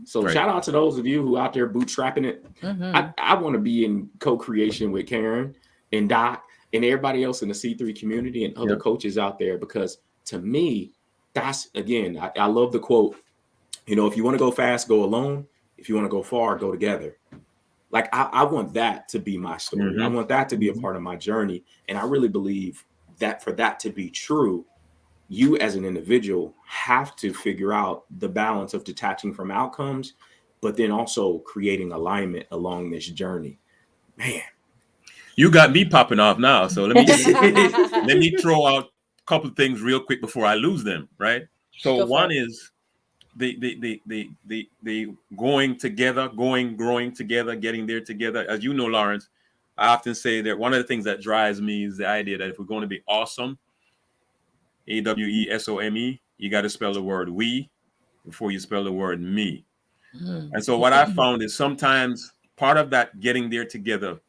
Speaker 1: So shout out to those of you who out there bootstrapping it. I want to be in co-creation with Karen and Doc and everybody else in the C3 community and other coaches out there, because to me, that's, again, I love the quote, you know, if you want to go fast, go alone. If you want to go far, go together. Like, I want that to be my story. I want that to be a part of my journey. And I really believe that for that to be true, you as an individual have to figure out the balance of detaching from outcomes, but then also creating alignment along this journey. Man,
Speaker 2: you got me popping off now. So let me throw out a couple of things real quick before I lose them. Right. So one is the going together, growing together, getting there together. As you know, Lawrence, I often say that one of the things that drives me is the idea that if we're going to be awesome, AWESOME, you got to spell the word we before you spell the word me. And so what I found is sometimes part of that getting there together,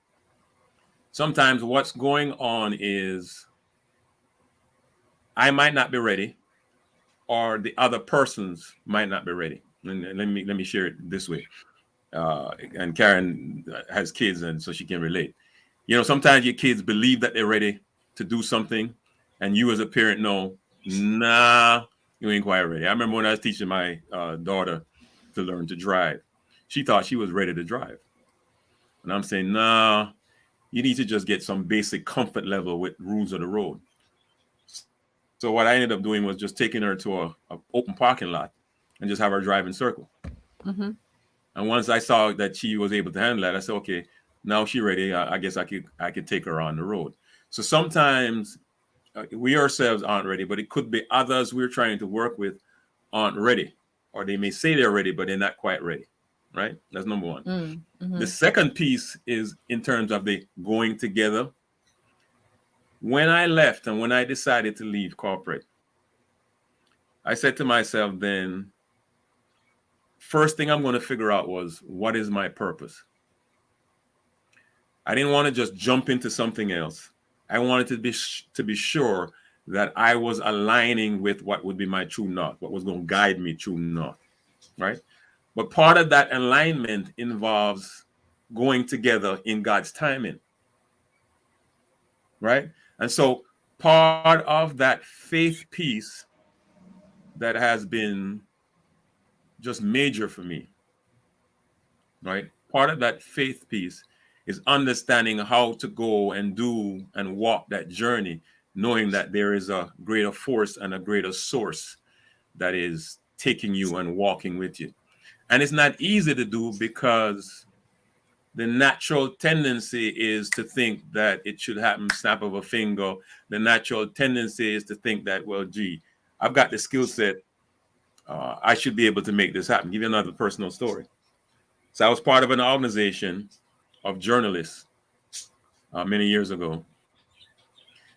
Speaker 2: sometimes what's going on is I might not be ready, or the other persons might not be ready. And let me share it this way. And Karen has kids, and so she can relate. You know, sometimes your kids believe that they're ready to do something, and you as a parent know, nah, you ain't quite ready. I remember when I was teaching my daughter to learn to drive, she thought she was ready to drive, and I'm saying, nah, you need to just get some basic comfort level with rules of the road. So what I ended up doing was just taking her to a open parking lot and just have her drive in circle. And once I saw that she was able to handle that, I said, okay, now she's ready. I guess I could take her on the road. So sometimes we ourselves aren't ready, but it could be others we're trying to work with aren't ready, or they may say they're ready, but they're not quite ready. Right? That's number one. The second piece is in terms of the going together. When I left and when I decided to leave corporate, I said to myself then, first thing I'm going to figure out was, what is my purpose? I didn't want to just jump into something else. I wanted to be sure that I was aligning with what would be my true north, what was going to guide me true north, right? But part of that alignment involves going together in God's timing, right? And so part of that faith piece that has been just major for me, right? Part of that faith piece is understanding how to go and do and walk that journey, knowing that there is a greater force and a greater source that is taking you and walking with you. And it's not easy to do because the natural tendency is to think that it should happen snap of a finger. The natural tendency is to think that, well, gee, I've got the skill set. I should be able to make this happen. Give you another personal story. So I was part of an organization of journalists many years ago,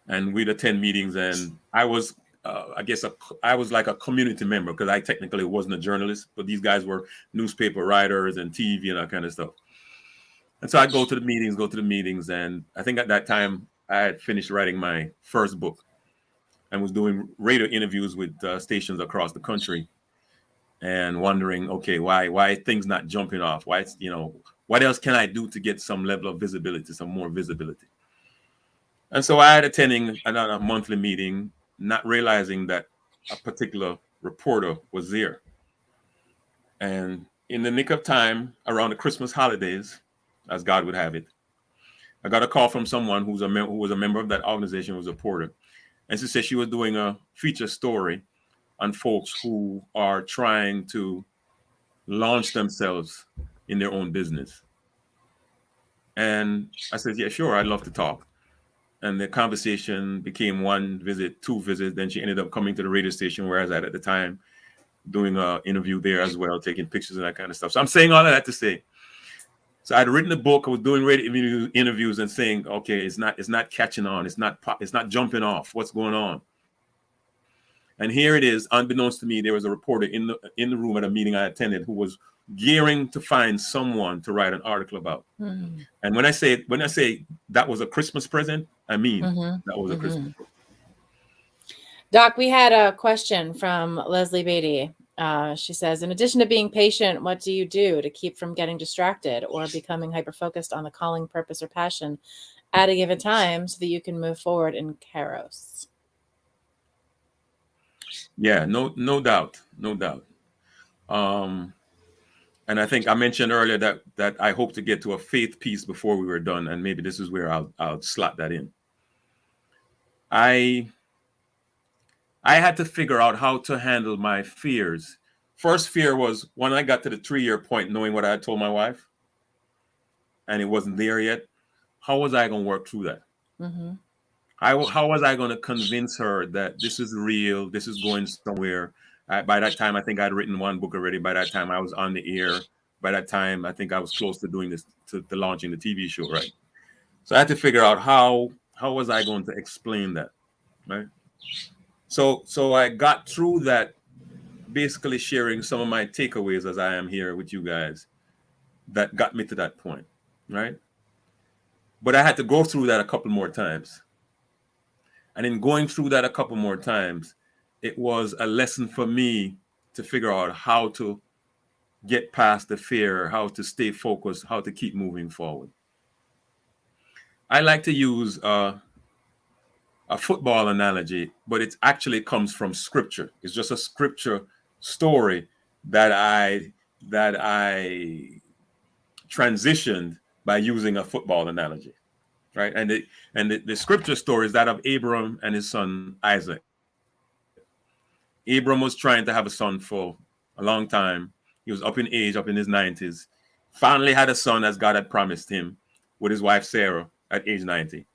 Speaker 2: and we'd attend meetings. And I was, I was like a community member because I technically wasn't a journalist, but these guys were newspaper writers and TV and that kind of stuff. And so I'd go to the meetings, and I think at that time I had finished writing my first book and was doing radio interviews with stations across the country, and wondering, okay, why things not jumping off? Why it's, what else can I do to get some level of visibility, some more visibility? And so I had attending another monthly meeting, not realizing that a particular reporter was there. And in the nick of time, around the Christmas holidays, as God would have it, I got a call from someone who was a member of that organization, was a reporter. And she said she was doing a feature story on folks who are trying to launch themselves in their own business. And I said, yeah, sure, I'd love to talk. And the conversation became one visit, two visits. Then she ended up coming to the radio station where I was at the time, doing an interview there as well, taking pictures and that kind of stuff. So I'm saying all of that to say, So I'd written a book. I was doing radio interviews and saying, okay, it's not catching on. It's not jumping off. What's going on? And here it is, unbeknownst to me, there was a reporter in the room at a meeting I attended who was gearing to find someone to write an article about.
Speaker 3: Mm-hmm.
Speaker 2: And when I say that was a Christmas present, I mean that was a
Speaker 3: Mm-hmm.
Speaker 2: Christmas present.
Speaker 3: Doc, we had a question from Leslie Beatty. She says, in addition to being patient, what do you do to keep from getting distracted or becoming hyper-focused on the calling, purpose, or passion at a given time so that you can move forward in Kairos?
Speaker 2: Yeah, no doubt. And I think I mentioned earlier that I hope to get to a faith piece before we were done, and maybe this is where I'll slot that in. I had to figure out how to handle my fears. First fear was when I got to the 3-year point, knowing what I had told my wife, and it wasn't there yet. How was I going to work through that?
Speaker 3: Mm-hmm.
Speaker 2: How was I going to convince her that this is real, this is going somewhere? By that time, I think I'd written 1 book already. By that time, I was on the air. By that time, I think I was close to doing this, to launching the TV show, right? So I had to figure out how was I going to explain that, right? So I got through that, basically sharing some of my takeaways as I am here with you guys, that got me to that point, right? But I had to go through that a couple more times. And in going through that a couple more times, it was a lesson for me to figure out how to get past the fear, how to stay focused, how to keep moving forward. I like to use a football analogy, but it actually comes from scripture. It's just a scripture story that I transitioned by using a football analogy, right? And the scripture story is that of Abram and his son Isaac. Abram was trying to have a son for a long time. He was up in age, up in his 90s. Finally had a son as God had promised him with his wife Sarah at age 90.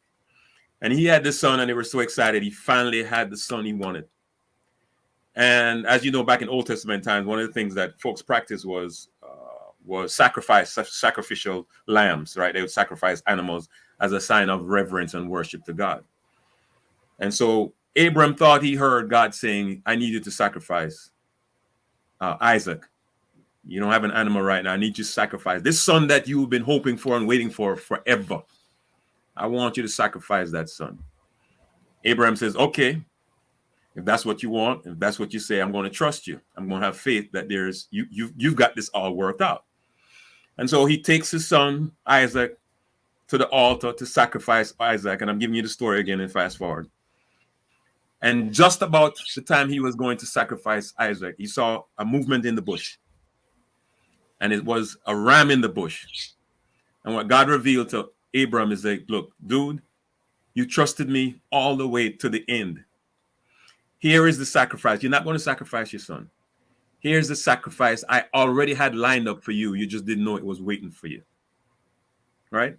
Speaker 2: And he had this son, and they were so excited. He finally had the son he wanted. And as you know, back in Old Testament times, one of the things that folks practiced was sacrificial lambs, right? They would sacrifice animals as a sign of reverence and worship to God. And so Abram thought he heard God saying, I need you to sacrifice Isaac. You don't have an animal right now. I need you to sacrifice this son that you've been hoping for and waiting for forever. I want you to sacrifice that son. Abraham says, okay, if that's what you want, if that's what you say, I'm going to trust you. I'm going to have faith that you've got this all worked out. And so he takes his son, Isaac, to the altar to sacrifice Isaac. And I'm giving you the story again and fast forward. And just about the time he was going to sacrifice Isaac, he saw a movement in the bush. And it was a ram in the bush. And what God revealed to Abram is like, look, dude, you trusted me all the way to the end. Here is the sacrifice. You're not going to sacrifice your son. Here's the sacrifice I already had lined up for you. You just didn't know it was waiting for you. Right?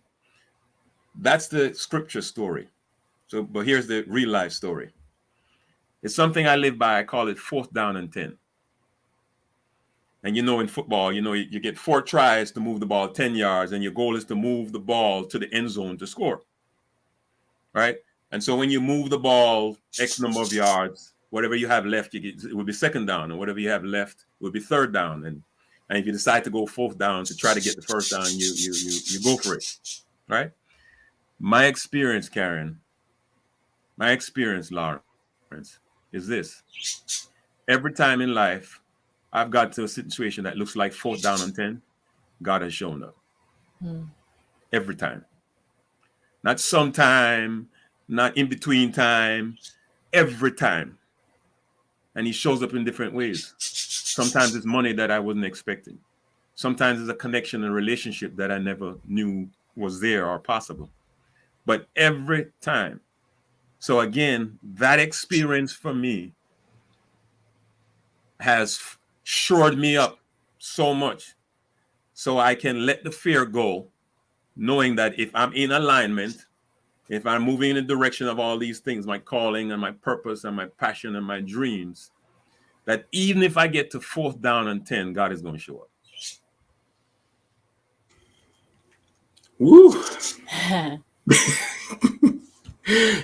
Speaker 2: That's the scripture story. So, but here's the real life story. It's something I live by. I call it 4th down and 10. And you know, in football, you know, you get 4 tries to move the ball 10 yards, and your goal is to move the ball to the end zone to score. Right? And so when you move the ball X number of yards, whatever you have left, it will be 2nd down, and whatever you have left will be 3rd down. And if you decide to go 4th down to try to get the 1st down, you go for it. Right? My experience, Karen, Lawrence, is this. Every time in life I've got to a situation that looks like 4th down and 10, God has shown up. Every time. Not sometime, not in between time, every time. And he shows up in different ways. Sometimes it's money that I wasn't expecting. Sometimes it's a connection and relationship that I never knew was there or possible. But every time. So again, that experience for me has shored me up so much so I can let the fear go, knowing that if I'm in alignment, if I'm moving in the direction of all these things, my calling and my purpose and my passion and my dreams, that even if I get to 4th down and 10, God is going to show up.
Speaker 1: Woo.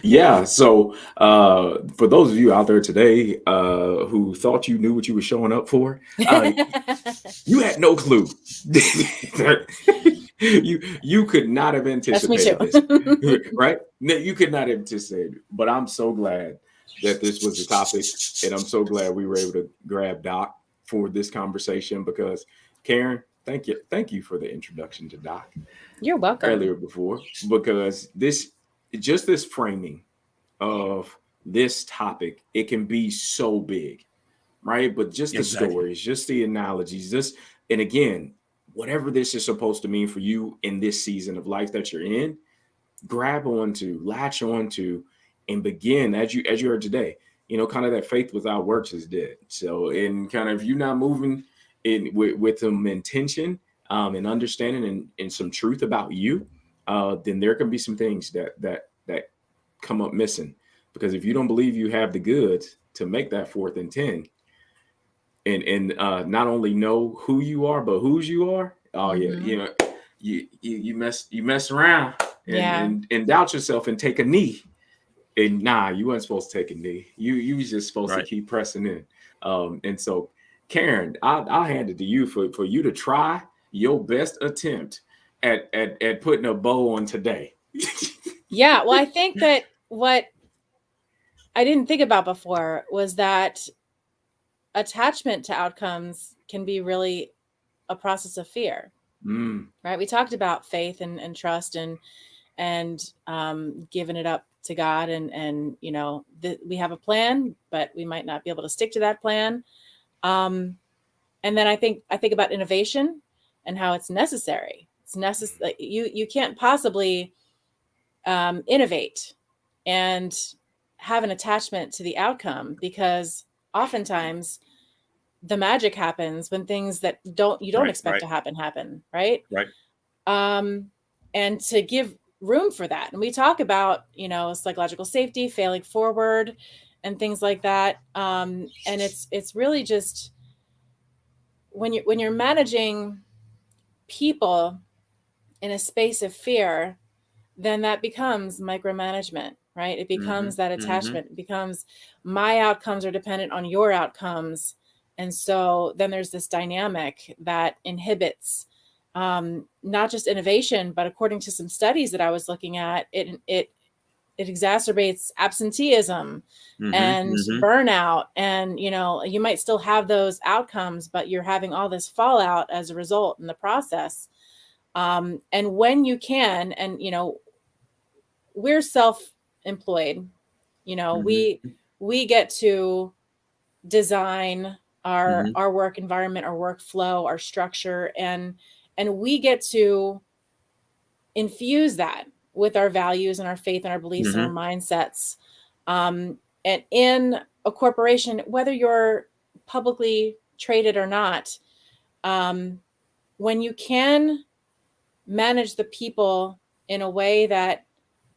Speaker 1: Yeah. So, for those of you out there today who thought you knew what you were showing up for, you had no clue. You could not have
Speaker 3: That's me too.
Speaker 1: anticipated this, right? No, you could not anticipate it. But I'm so glad that this was the topic, and I'm so glad we were able to grab Doc for this conversation because Karen, thank you for the introduction to Doc
Speaker 3: You're welcome.
Speaker 1: earlier before because this framing of this topic, it can be so big, right? But just the
Speaker 2: Exactly.
Speaker 1: stories, just the analogies, and again, whatever this is supposed to mean for you in this season of life that you're in, grab onto, latch onto, and begin as you heard today. Kind of that faith without works is dead. So, and kind of if you're not moving in with some intention and understanding and some truth about you, then there can be some things that come up missing. Because if you don't believe you have the goods to make that 4th and 10, and not only know who you are, but whose you are. Oh yeah, you mess around
Speaker 3: Yeah.
Speaker 1: and doubt yourself and take a knee. And nah, you weren't supposed to take a knee. You was just supposed to
Speaker 2: Right.
Speaker 1: keep pressing in. And so, Karen, I'll hand it to you for you to try your best attempt at putting a bow on today.
Speaker 3: Yeah. Well, I think that what I didn't think about before was that attachment to outcomes can be really a process of fear. Right. We talked about faith and trust and giving it up to God and we have a plan, but we might not be able to stick to that plan. And then I think about innovation and how it's necessary. It's necessary. You can't possibly innovate and have an attachment to the outcome because oftentimes the magic happens when things that you don't expect to happen, right?
Speaker 2: Right.
Speaker 3: And to give room for that. And we talk about, psychological safety, failing forward and things like that. And it's really just when you're managing people in a space of fear, then that becomes micromanagement, right? It becomes that attachment. It becomes my outcomes are dependent on your outcomes. And so then there's this dynamic that inhibits not just innovation, but according to some studies that I was looking at, it exacerbates absenteeism and burnout. And, you might still have those outcomes, but you're having all this fallout as a result in the process. And when you can, and, we're self-employed, we get to design our work environment, our workflow, our structure, and we get to infuse that with our values and our faith and our beliefs and our mindsets. And in a corporation, whether you're publicly traded or not, when you can manage the people in a way that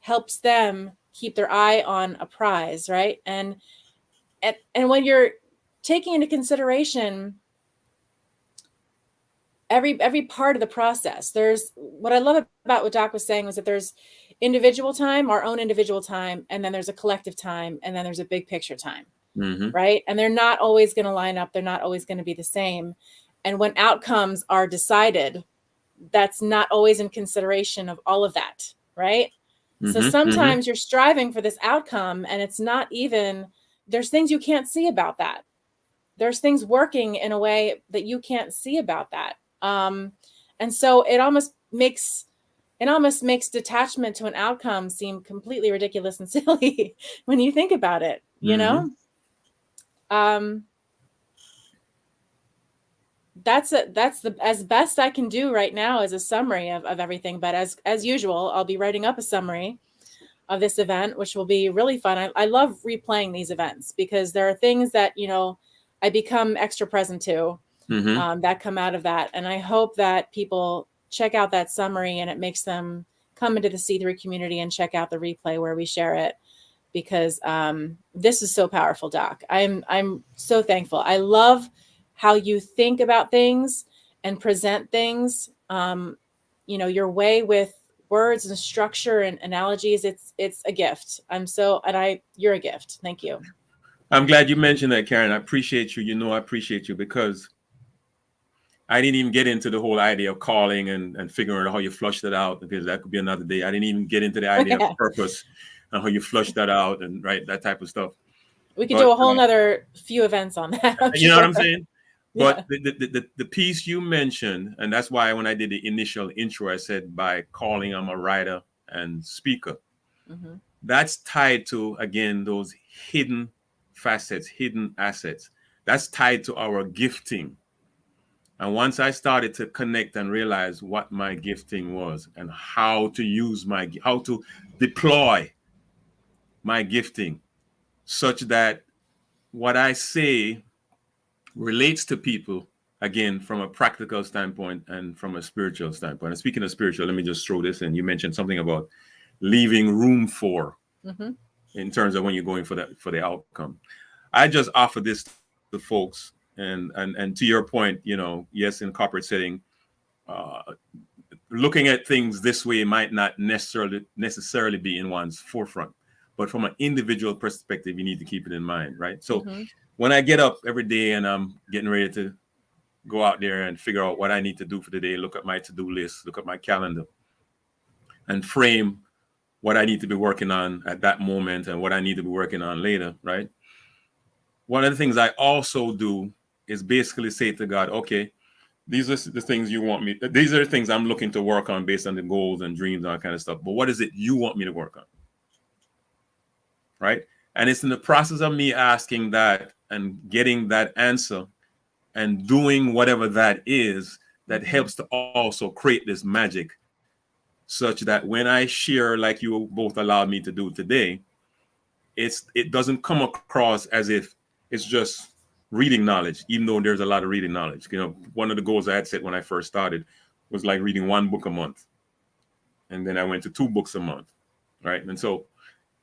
Speaker 3: helps them keep their eye on a prize, right? And when you're taking into consideration every part of the process, there's what I love about what Doc was saying was that there's individual time, our own individual time, and then there's a collective time, and then there's a big picture time, right? And they're not always going to line up. They're not always going to be the same. And when outcomes are decided, that's not always in consideration of all of that, right? So sometimes you're striving for this outcome and it's not even, there's things you can't see about that. There's things working in a way that you can't see about that. And so it almost makes detachment to an outcome seem completely ridiculous and silly when you think about it, that's the as best I can do right now as a summary of everything. But as usual, I'll be writing up a summary of this event, which will be really fun. I love replaying these events because there are things that, I become extra present to that come out of that. And I hope that people check out that summary and it makes them come into the C3 community and check out the replay where we share it, because this is so powerful, Doc. I'm so thankful. I love how you think about things and present things, your way with words and structure and analogies. It's a gift. You're a gift. Thank you.
Speaker 2: I'm glad you mentioned that, Karen. I appreciate you. You know, I appreciate you because I didn't even get into the whole idea of calling and figuring out how you flush that out, because that could be another day. I didn't even get into the idea of purpose and how you flush that out and right, that type of stuff.
Speaker 3: We could do a whole nother few events on that.
Speaker 2: You know what I'm saying? But
Speaker 3: Yeah.
Speaker 2: the piece you mentioned, and that's why when I did the initial intro, I said by calling, I'm a writer and speaker.
Speaker 3: Mm-hmm.
Speaker 2: That's tied to, again, those hidden facets, hidden assets. That's tied to our gifting. And once I started to connect and realize what my gifting was and how to use how to deploy my gifting such that what I say relates to people, again, from a practical standpoint and from a spiritual standpoint. And speaking of spiritual, let me just throw this in. You mentioned something about leaving room for,
Speaker 3: Mm-hmm.
Speaker 2: in terms of when you're going for the outcome. I just offer this to folks, and to your point, you know, yes, in corporate setting, uh, looking at things this way might not necessarily be in one's forefront, but from an individual perspective, you need to keep it in mind, right? So
Speaker 3: Mm-hmm.
Speaker 2: when I get up every day and I'm getting ready to go out there and figure out what I need to do for the day, look at my to-do list, look at my calendar, and frame what I need to be working on at that moment and what I need to be working on later, right? One of the things I also do is basically say to God, okay, these are the things you want me, these are the things I'm looking to work on based on the goals and dreams and all that kind of stuff. But what is it you want me to work on? Right? And it's in the process of me asking that and getting that answer and doing whatever that is that helps to also create this magic, such that when I share, like you both allowed me to do today, it doesn't come across as if it's just reading knowledge, even though there's a lot of reading knowledge. You know, one of the goals I had set when I first started was like reading one book a month, and then I went to 2 books a month, right? And so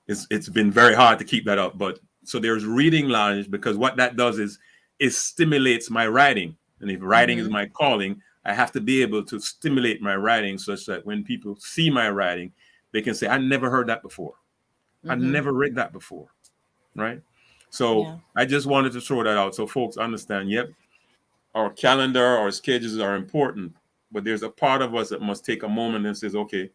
Speaker 2: it's been very hard to keep that up. But so there's reading knowledge, because what that does is it stimulates my writing, and if writing is my calling, I have to be able to stimulate my writing such that when people see my writing, they can say, I never heard that before. I never read that before, right? So I just wanted to throw that out so folks understand, yep, our calendar, our schedules are important, but there's a part of us that must take a moment and says, okay,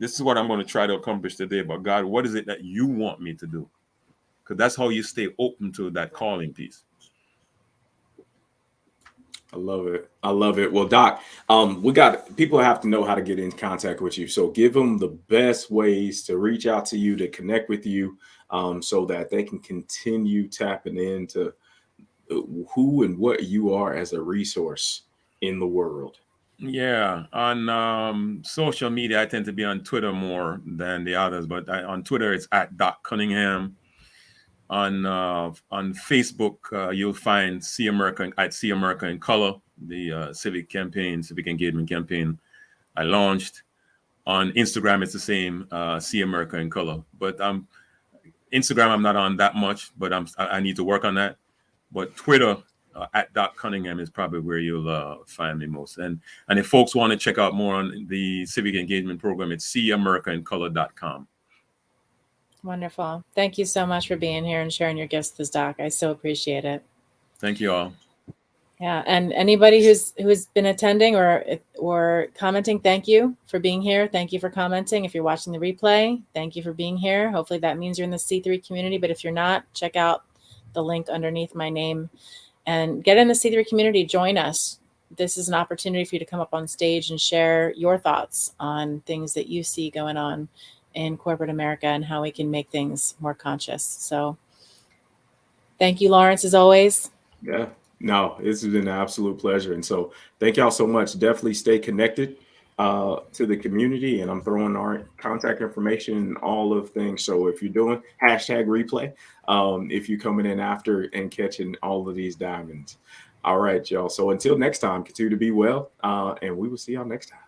Speaker 2: this is what I'm going to try to accomplish today, but God, what is it that you want me to do? Because that's how you stay open to that calling piece.
Speaker 1: I love it. I love it. Well, Doc, people have to know how to get in contact with you. So give them the best ways to reach out to you, to connect with you, so that they can continue tapping into who and what you are as a resource in the world.
Speaker 2: Yeah, on social media, I tend to be on Twitter more than the others, but on Twitter, it's at Doc Cunningham. On Facebook, you'll find See America in Color, the civic engagement campaign I launched. On Instagram, it's the same, See America in Color. But Instagram, I'm not on that much, but I need to work on that. But Twitter, at Doc Cunningham, is probably where you'll find me most. And if folks want to check out more on the civic engagement program, it's seeamericaincolor.com.
Speaker 3: Wonderful. Thank you so much for being here and sharing your gifts with us, Doc. I so appreciate it.
Speaker 2: Thank you all.
Speaker 3: Yeah, and anybody who's been attending or commenting, thank you for being here. Thank you for commenting. If you're watching the replay, thank you for being here. Hopefully that means you're in the C3 community, but if you're not, check out the link underneath my name and get in the C3 community. Join us. This is an opportunity for you to come up on stage and share your thoughts on things that you see going on in corporate America and how we can make things more conscious. So thank you, Lawrence, as always.
Speaker 1: Yeah, no, it's been an absolute pleasure. And so thank y'all so much. Definitely stay connected to the community. And I'm throwing our contact information and all of things. So if you're doing #replay, if you're coming in after and catching all of these diamonds. All right, y'all. So until next time, continue to be well. And we will see y'all next time.